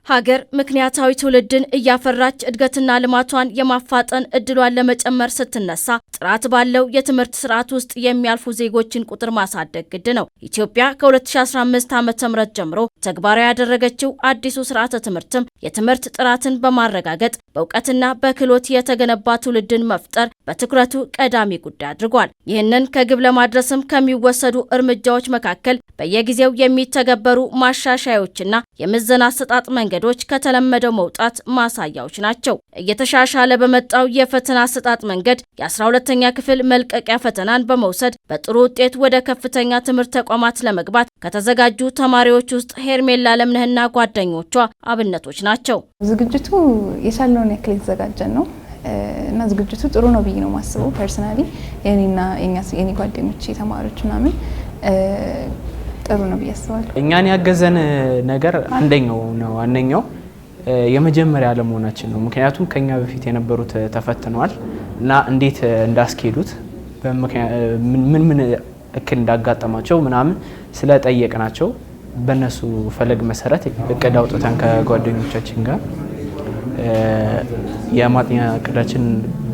ሀገር ምክንያታዊ ትውልድን እያፈራች እድገትና ልማቷን የማፋጠን እድሏን ለመጨመር ስትነሳ ጥራት ባለው የትምህርት ስርዓት ውስጥ የሚያልፉ ዜጎችን ቁጥር ማሳደግ ግድ ነው። ኢትዮጵያ ከ2015 ዓ.ም ጀምሮ ተግባራዊ ያደረገችው አዲሱ ስርዓተ ትምህርትም የትምህርት ጥራትን በማረጋገጥ በእውቀትና በክህሎት የተገነባ ትውልድን መፍጠር በትኩረቱ ቀዳሚ ጉዳይ አድርጓል። ይህንን ከግብ ለማድረስም ከሚወሰዱ እርምጃዎች መካከል በየጊዜው የሚተገበሩ ማሻሻያዎችና የምዘና አሰጣጥ መንገዶች ከተለመደው መውጣት ማሳያዎች ናቸው። እየተሻሻለ በመጣው የፈተና አሰጣጥ መንገድ የ12ኛ ክፍል መልቀቂያ ፈተናን በመውሰድ በጥሩ ውጤት ወደ ከፍተኛ ትምህርት ተቋማት ለመግባት ከተዘጋጁ ተማሪዎች ውስጥ ሄርሜላ ለምነህና ጓደኞቿ አብነቶች ናቸው። ዝግጅቱ የቻልነውን ያክል የተዘጋጀን ነው እና ዝግጅቱ ጥሩ ነው ብዬ ነው ማስበው። ፐርሰናሊ የኔ ጓደኞቼ ተማሪዎች ምናምን ጥሩ ነው ብዬ አስባለሁ። እኛን ያገዘን ነገር አንደኛው የመጀመሪያ አለመሆናችን ነው። ምክንያቱም ከኛ በፊት የነበሩት ተፈትነዋል እና እንዴት እንዳስኬዱት ምን እክል እንዳጋጠማቸው ምናምን ስለጠየቅናቸው በእነሱ ፈለግ መሰረት እቅድ አውጥተን ከጓደኞቻችን ጋር የማጥኛ እቅዳችን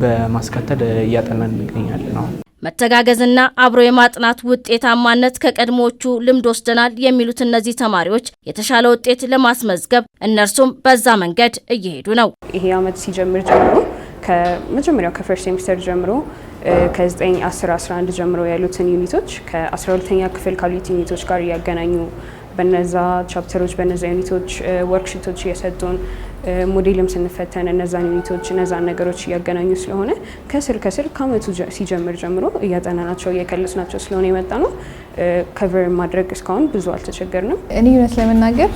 በማስከተል እያጠናን እንገኛለን ነው። መተጋገዝና አብሮ የማጥናት ውጤታማነት ከቀድሞቹ ልምድ ወስደናል የሚሉት እነዚህ ተማሪዎች የተሻለ ውጤት ለማስመዝገብ እነርሱም በዛ መንገድ እየሄዱ ነው። ይሄ አመት ሲጀምር ጀምሮ ከመጀመሪያው ከፈርስት ሴሚስተር ጀምሮ ከ9 10 11 ጀምሮ ያሉትን ዩኒቶች ከ12ኛ ክፍል ካሉት ዩኒቶች ጋር ያገናኙ በነዛ ቻፕተሮች በነዛ ዩኒቶች ወርክሺቶች እየሰጡን ሞዴልም ስንፈተን እነዛን ዩኒቶች እነዛን ነገሮች ያገናኙ ስለሆነ ከስር ከአመቱ ሲጀምር ጀምሮ እያጠናናቸው እየከለስናቸው ስለሆነ የመጣ ነው። ከቨር ማድረግ እስካሁን ብዙ አልተቸገርንም። እኔ እውነት ለመናገር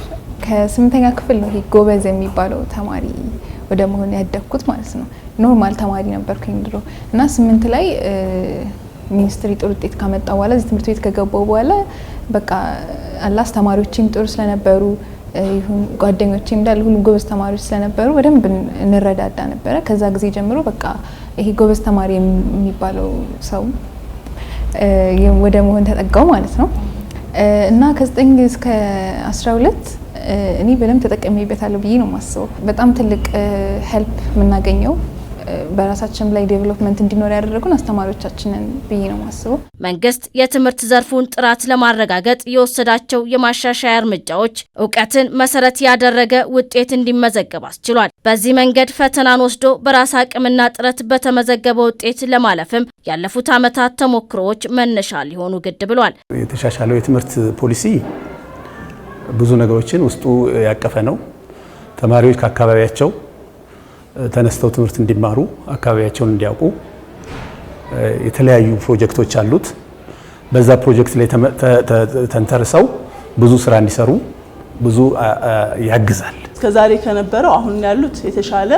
ከ8ኛ ክፍል ነው ይሄ ጎበዝ የሚባለው ተማሪ ወደ መሆን ያደግኩት ማለት ነው። ኖርማል ተማሪ ነበርኩኝ ድሮ እና 8 ላይ ሚኒስትሪ ጥሩ ውጤት ካመጣ በኋላ እዚህ ትምህርት ቤት ከገባው በኋላ በቃ አላስ ተማሪዎችም ጥሩ ስለነበሩ ይሁን ጓደኞቼም እንዳለ ሁሉ ጎበዝ ተማሪዎች ስለነበሩ በደንብ እንረዳዳ ነበረ። ከዛ ጊዜ ጀምሮ በቃ ይሄ ጎበዝ ተማሪ የሚባለው ሰው ወደ መሆን ተጠጋው ማለት ነው እና ከ9 እስከ 12 እኔ በደንብ ተጠቅሜበታለሁ ብዬ ነው የማስበው። በጣም ትልቅ ሄልፕ የምናገኘው በራሳችን ላይ ዴቨሎፕመንት እንዲኖር ያደረጉን አስተማሪዎቻችንን ብዬ ነው የማስበው። መንግስት የትምህርት ዘርፉን ጥራት ለማረጋገጥ የወሰዳቸው የማሻሻያ እርምጃዎች እውቀትን መሰረት ያደረገ ውጤት እንዲመዘገብ አስችሏል። በዚህ መንገድ ፈተናን ወስዶ በራስ አቅምና ጥረት በተመዘገበ ውጤት ለማለፍም ያለፉት ዓመታት ተሞክሮዎች መነሻ ሊሆኑ ግድ ብሏል። የተሻሻለው የትምህርት ፖሊሲ ብዙ ነገሮችን ውስጡ ያቀፈ ነው። ተማሪዎች ከአካባቢያቸው ተነስተው ትምህርት እንዲማሩ አካባቢያቸውን እንዲያውቁ የተለያዩ ፕሮጀክቶች አሉት። በዛ ፕሮጀክት ላይ ተንተርሰው ብዙ ስራ እንዲሰሩ ብዙ ያግዛል። እስከዛሬ ከነበረው አሁን ያሉት የተሻለ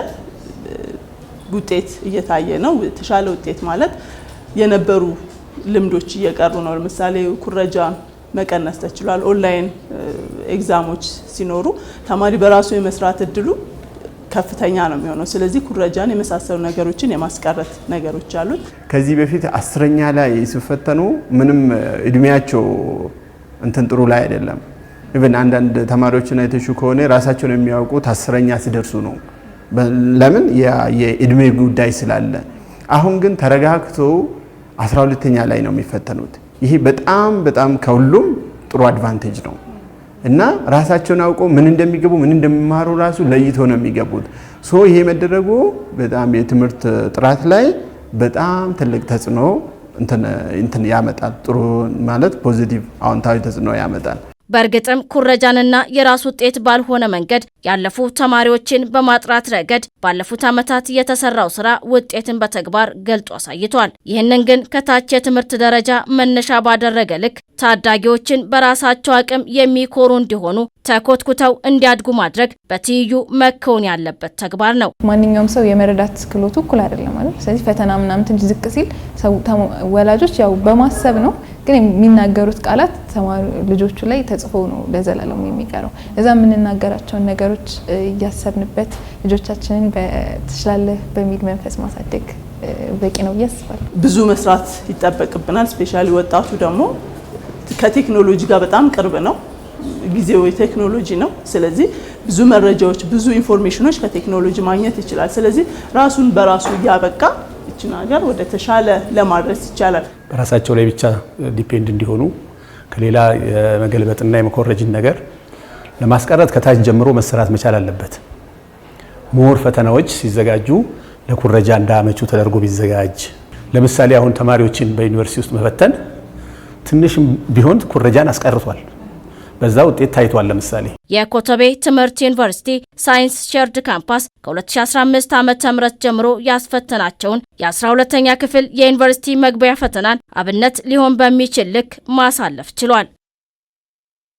ውጤት እየታየ ነው። የተሻለ ውጤት ማለት የነበሩ ልምዶች እየቀሩ ነው። ለምሳሌ ኩረጃ መቀነስ ተችሏል። ኦንላይን ኤግዛሞች ሲኖሩ ተማሪ በራሱ የመስራት እድሉ ከፍተኛ ነው የሚሆነው። ስለዚህ ኩረጃን የመሳሰሉ ነገሮችን የማስቀረት ነገሮች አሉት። ከዚህ በፊት 10ኛ ላይ ሲፈተኑ ምንም እድሜያቸው ጥሩ ላይ አይደለም። ኢቭን አንዳንድ ተማሪዎችን አይተሹ ከሆነ ራሳቸውን የሚያውቁት 10ኛ ሲደርሱ ነው። ለምን? የእድሜ ጉዳይ ስላለ። አሁን ግን ተረጋግቶ 12ኛ ላይ ነው የሚፈተኑት። ይሄ በጣም ከሁሉም ጥሩ አድቫንቴጅ ነው እና ራሳቸውን አውቀው ምን እንደሚገቡ ምን እንደሚማሩ ራሱ ለይቶ ነው የሚገቡት። ይሄ መደረጉ በጣም የትምህርት ጥራት ላይ በጣም ትልቅ ተጽዕኖ ያመጣል። ጥሩ ማለት ፖዚቲቭ አዎንታዊ ተጽዕኖ ያመጣል። በእርግጥም ኩረጃንና የራስ ውጤት ባልሆነ መንገድ ያለፉ ተማሪዎችን በማጥራት ረገድ ባለፉት ዓመታት የተሰራው ስራ ውጤትን በተግባር ገልጦ አሳይቷል። ይህንን ግን ከታች የትምህርት ደረጃ መነሻ ባደረገ ልክ ታዳጊዎችን በራሳቸው አቅም የሚኮሩ እንዲሆኑ ተኮትኩተው እንዲያድጉ ማድረግ በትይዩ መከወን ያለበት ተግባር ነው። ማንኛውም ሰው የመረዳት ክህሎቱ እኩል አይደለም ማለት። ስለዚህ ፈተና ምናምን ትንሽ ዝቅ ሲል ወላጆች ያው በማሰብ ነው፣ ግን የሚናገሩት ቃላት ልጆቹ ላይ ተጽፎ ነው ለዘላለም የሚቀረው። እዛ የምንናገራቸውን ነገሮች እያሰብንበት ልጆቻችንን በተሻለ በሚል መንፈስ ማሳደግ በቂ ነው ብዬ አስባለሁ። ብዙ መስራት ይጠበቅብናል። ስፔሻሊ ወጣቱ ደግሞ ከቴክኖሎጂ ጋር በጣም ቅርብ ነው። ጊዜው የቴክኖሎጂ ነው። ስለዚህ ብዙ መረጃዎች ብዙ ኢንፎርሜሽኖች ከቴክኖሎጂ ማግኘት ይችላል። ስለዚህ ራሱን በራሱ እያበቃ እቺን ሀገር ወደ ተሻለ ለማድረስ ይቻላል። በራሳቸው ላይ ብቻ ዲፔንድ እንዲሆኑ ከሌላ የመገልበጥና የመኮረጅን ነገር ለማስቀረት ከታች ጀምሮ መሰራት መቻል አለበት። ሞር ፈተናዎች ሲዘጋጁ ለኩረጃ እንዳመቹ ተደርጎ ቢዘጋጅ። ለምሳሌ አሁን ተማሪዎችን በዩኒቨርሲቲ ውስጥ መፈተን ትንሽም ቢሆን ኩረጃን አስቀርቷል። በዛ ውጤት ታይቷል። ለምሳሌ የኮተቤ ትምህርት ዩኒቨርሲቲ ሳይንስ ሼርድ ካምፓስ ከ2015 ዓ.ም ጀምሮ ያስፈተናቸውን የ12ኛ ክፍል የዩኒቨርሲቲ መግቢያ ፈተናን አብነት ሊሆን በሚችል ልክ ማሳለፍ ችሏል።